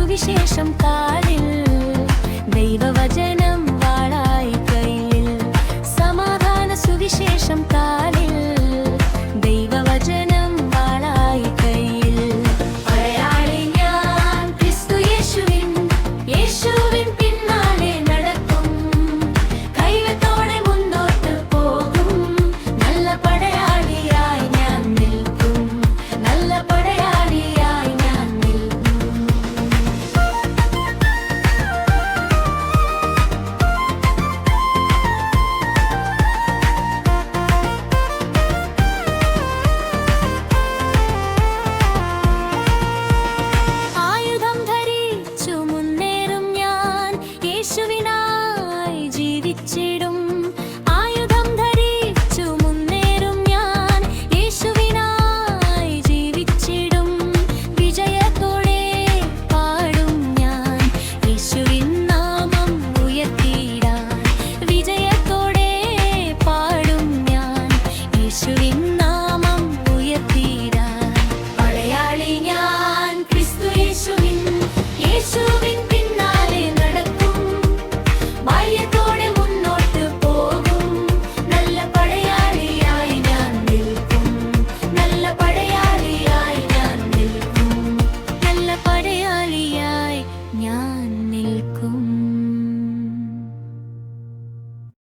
സുവിശേഷം കാലിൽ, ദൈവവചനം വാളായി കയ്യിൽ. സമാധാന സുവിശേഷം കാലിൽ, ദൈവവചനം വാളായി കയ്യിൽ. പടയാളി ഞാൻ ക്രിസ്തു യേശുവിൻ, യേശുവിൻ പിന്നാലെ നടക്കും. ധൈര്യത്തോടെ മുന്നോട്ട് പോകും. നല്ല പടയാളിയായി ഞാൻ നിൽക്കും. നല്ല പടയാളിയായി ഞാൻ നിൽക്കും. ആയുധം ധരിച്ചു മുന്നേറും ഞാൻ, യേശുവിനായി ജീവിച്ചിടും. ആയുധം ധരിച്ചു മുന്നേറും ഞാൻ, യേശുവിനായി ജീവിച്ചിടും. വിജയത്തോടെ പാടും ഞാൻ, യേശുവിൻ നാമം ഉയർത്തിയിടാൻ. വിജയത്തോടെ പാടും ഞാൻ, യേശുവിൻ